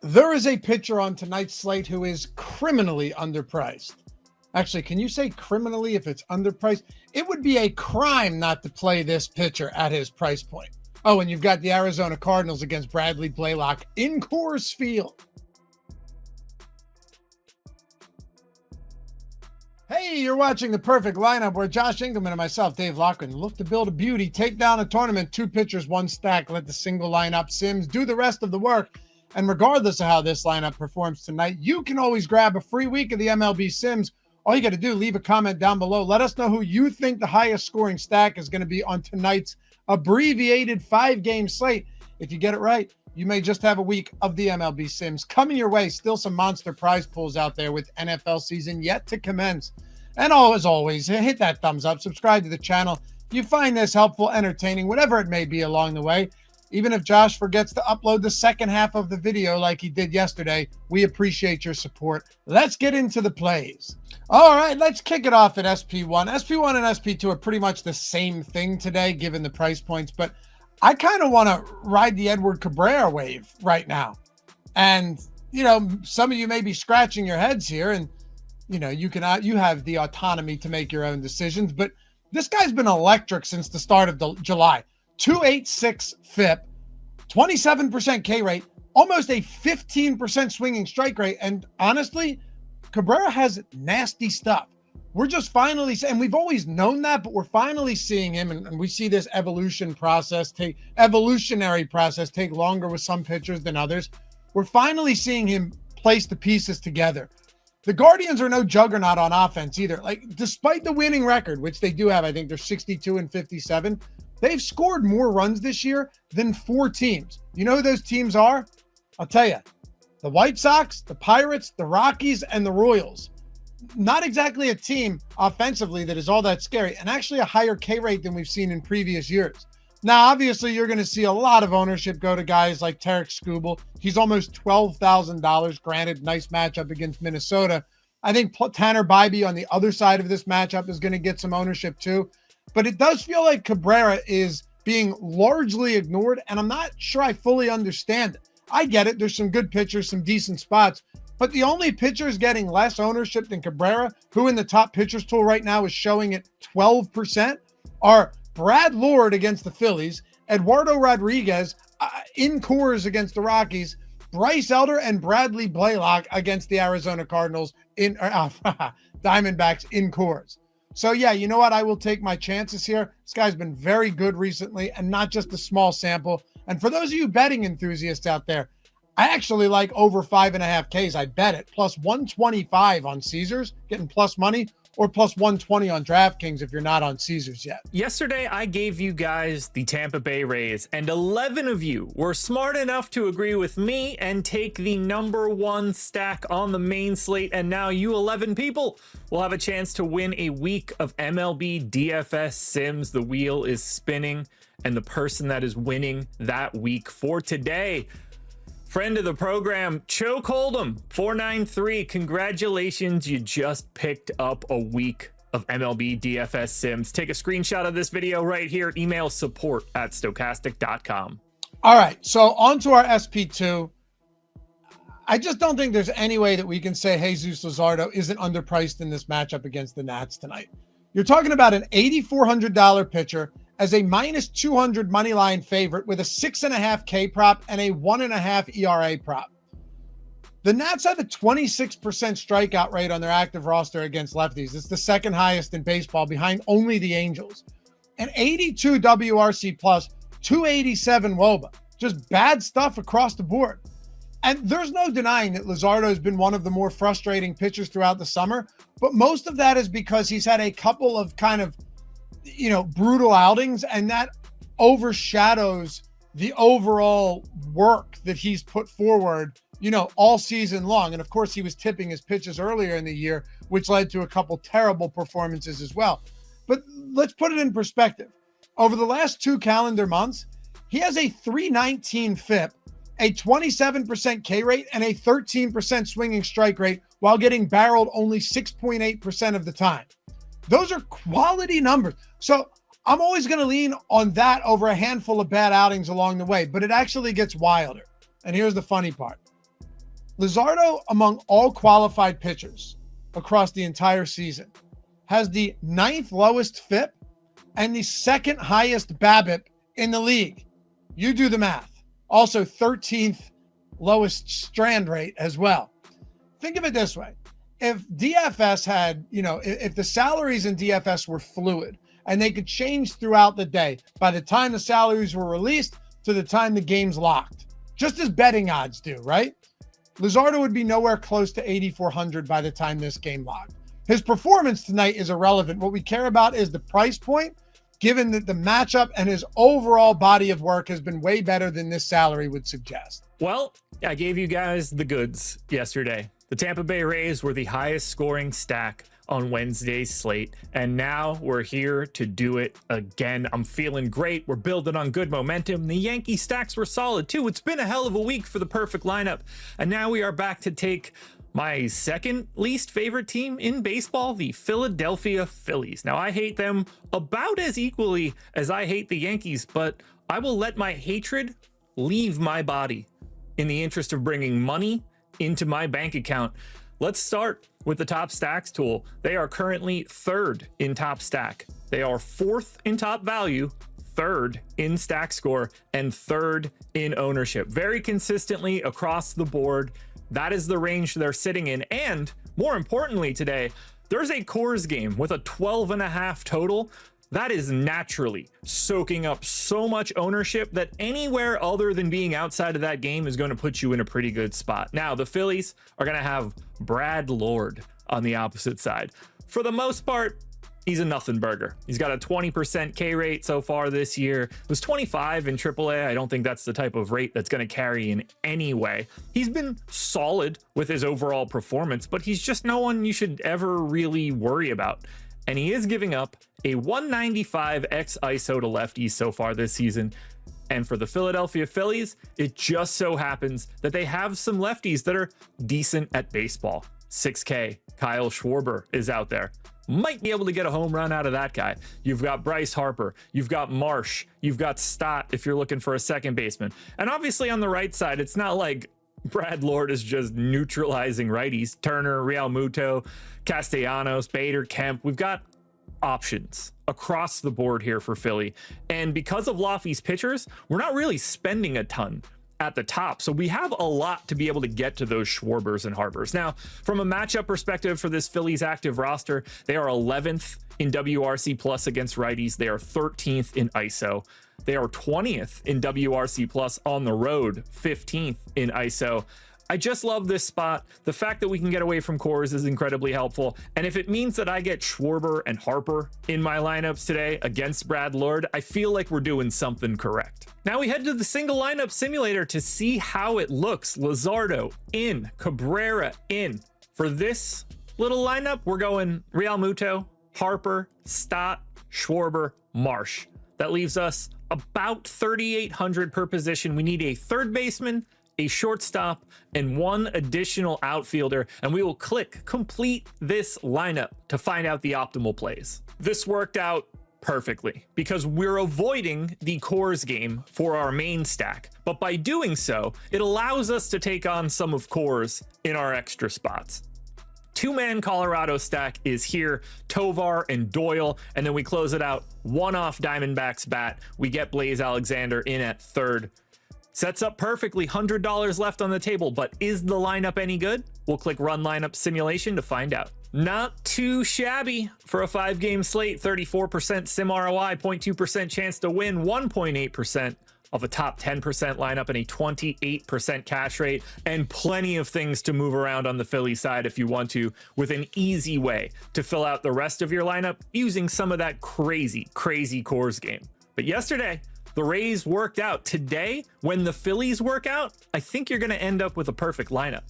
There is a pitcher on tonight's slate who is criminally underpriced. Actually, can you say criminally if it's underpriced? It would be a crime not to play this pitcher at his price point. Oh, and you've got the Arizona Cardinals against Bradley Blaylock in Coors Field. Hey, you're watching The Perfect Lineup, where Josh Engleman and myself, Dave Loughran, look to build a beauty, take down a tournament, 2 pitchers, 1 stack, let the single lineup sims do the rest of the work. And regardless of how this lineup performs tonight, you can always grab a free week of the MLB Sims. All you got to do, leave a comment down below. Let us know who you think the highest scoring stack is going to be on tonight's abbreviated 5-game slate. If you get it right, you may just have a week of the MLB Sims coming your way. Still some monster prize pools out there with NFL season yet to commence. And as always, hit that thumbs up, subscribe to the channel. If you find this helpful, entertaining, whatever it may be along the way, even if Josh forgets to upload the second half of the video like he did yesterday, we appreciate your support. Let's get into the plays. All right, let's kick it off at SP1. SP1 and SP2 are pretty much the same thing today, given the price points, but I kind of want to ride the Edward Cabrera wave right now. And, you know, some of you may be scratching your heads here, and, you know, you have the autonomy to make your own decisions, but this guy's been electric since the start of July. 286 FIP, 27% K rate, almost a 15% swinging strike rate. And honestly, Cabrera has nasty stuff. We're just finally, and we've always known that, but we're finally seeing him, and we see this evolutionary process take longer with some pitchers than others. We're finally seeing him place the pieces together. The Guardians are no juggernaut on offense either. Like, despite the winning record, which they do have, I think they're 62-57, they've scored more runs this year than 4 teams. You know who those teams are? I'll tell you. The White Sox, the Pirates, the Rockies, and the Royals. Not exactly a team offensively that is all that scary, and actually a higher K rate than we've seen in previous years. Now, obviously, you're going to see a lot of ownership go to guys like Tarek Skubal. He's almost $12,000. Granted, nice matchup against Minnesota. I think Tanner Bybee on the other side of this matchup is going to get some ownership too. But it does feel like Cabrera is being largely ignored, and I'm not sure I fully understand it. I get it. There's some good pitchers, some decent spots, but the only pitchers getting less ownership than Cabrera, who in the top pitchers tool right now is showing at 12%, are Brad Lord against the Phillies, Eduardo Rodriguez in Coors against the Rockies, Bryce Elder and Bradley Blaylock against the Arizona Cardinals in Diamondbacks in Coors. So yeah, you know what? I will take my chances here. This guy's been very good recently, and not just a small sample. And for those of you betting enthusiasts out there, I actually like over 5.5 Ks. I bet it. Plus 125 on Caesars, getting plus money, or plus 120 on DraftKings if you're not on Caesars yet. Yesterday, I gave you guys the Tampa Bay Rays, and 11 of you were smart enough to agree with me and take the #1 stack on the main slate. And now you 11 people will have a chance to win a week of MLB DFS Sims. The wheel is spinning, and the person that is winning that week for today, friend of the program, Choke Hold'em 493. Congratulations, you just picked up a week of MLB DFS Sims. Take a screenshot of this video right here. Email support@stokastic.com. All right, so on to our SP2. I just don't think there's any way that we can say Jesus Luzardo isn't underpriced in this matchup against the Nats tonight. You're talking about an $8,400 pitcher as a -200 money line favorite with a 6.5 K prop and a 1.5 ERA prop. The Nats have a 26% strikeout rate on their active roster against lefties. It's the second highest in baseball, behind only the Angels. An 82 WRC plus, 287 WOBA. Just bad stuff across the board. And there's no denying that Luzardo has been one of the more frustrating pitchers throughout the summer, but most of that is because he's had a couple of kind of, you know, brutal outings, and that overshadows the overall work that he's put forward, you know, all season long. And of course, he was tipping his pitches earlier in the year, which led to a couple terrible performances as well. But let's put it in perspective. Over the last 2 calendar months, he has a 319 FIP, a 27% K rate, and a 13% swinging strike rate while getting barreled only 6.8% of the time. Those are quality numbers. So I'm always going to lean on that over a handful of bad outings along the way, but it actually gets wilder. And here's the funny part. Luzardo, among all qualified pitchers across the entire season, has the 9th lowest FIP and the 2nd highest BABIP in the league. You do the math. Also 13th lowest strand rate as well. Think of it this way. If DFS had, if the salaries in DFS were fluid and they could change throughout the day by the time the salaries were released to the time the game's locked, just as betting odds do, right? Luzardo would be nowhere close to 8,400 by the time this game locked. His performance tonight is irrelevant. What we care about is the price point, given that the matchup and his overall body of work has been way better than this salary would suggest. Well, I gave you guys the goods yesterday. The Tampa Bay Rays were the highest scoring stack on Wednesday's slate, and now we're here to do it again. I'm feeling great. We're building on good momentum. The Yankee stacks were solid too. It's been a hell of a week for the perfect lineup, and now we are back to take my second least favorite team in baseball, the Philadelphia Phillies. Now, I hate them about as equally as I hate the Yankees, but I will let my hatred leave my body in the interest of bringing money into my bank account. Let's start with the top stacks tool. They are currently 3rd in top stack. They are 4th in top value, 3rd in stack score, and 3rd in ownership. Very consistently across the board. That is the range they're sitting in. And more importantly today, there's a Coors game with a 12.5 total. That is naturally soaking up so much ownership that anywhere other than being outside of that game is going to put you in a pretty good spot. Now, the Phillies are going to have Brad Lord on the opposite side. For the most part, he's a nothing burger. He's got a 20% K rate so far this year. It was 25 in AAA. I don't think that's the type of rate that's going to carry in any way. He's been solid with his overall performance, but he's just no one you should ever really worry about. And he is giving up a 195 x ISO to lefties so far this season. And for the Philadelphia Phillies, it just so happens that they have some lefties that are decent at baseball. 6K, Kyle Schwarber is out there. Might be able to get a home run out of that guy. You've got Bryce Harper, you've got Marsh, you've got Stott if you're looking for a second baseman. And obviously on the right side, it's not like Brad Lord is just neutralizing righties. Turner, Real Muto, Castellanos, Bader, Kemp. We've got options across the board here for Philly. And because of Laffy's pitchers, we're not really spending a ton at the top. So we have a lot to be able to get to those Schwarbers and Harpers. Now, from a matchup perspective for this Phillies active roster, they are 11th in WRC plus against righties. They are 13th in ISO. They are 20th in WRC plus on the road, 15th in ISO. I just love this spot. The fact that we can get away from Coors is incredibly helpful. And if it means that I get Schwarber and Harper in my lineups today against Brad Lord, I feel like we're doing something correct. Now we head to the single lineup simulator to see how it looks. Luzardo in, Cabrera in. For this little lineup, we're going Real Muto, Harper, Stott, Schwarber, Marsh. That leaves us about 3,800 per position. We need a third baseman, a shortstop, and one additional outfielder, and we will click complete this lineup to find out the optimal plays. This worked out perfectly because we're avoiding the Coors game for our main stack, but by doing so, it allows us to take on some of Coors in our extra spots. Two-man Colorado stack is here, Tovar and Doyle, and then we close it out one off Diamondbacks bat. We get Blaze Alexander in at third. Sets up perfectly, $100 left on the table, but is the lineup any good? We'll click run lineup simulation to find out. Not too shabby for a 5-game slate, 34% sim ROI, 0.2% chance to win, 1.8% of a top 10% lineup, and a 28% cash rate, and plenty of things to move around on the Philly side if you want to, with an easy way to fill out the rest of your lineup using some of that crazy Coors game. But yesterday, the Rays worked out. Today, when the Phillies work out, I think you're going to end up with a perfect lineup.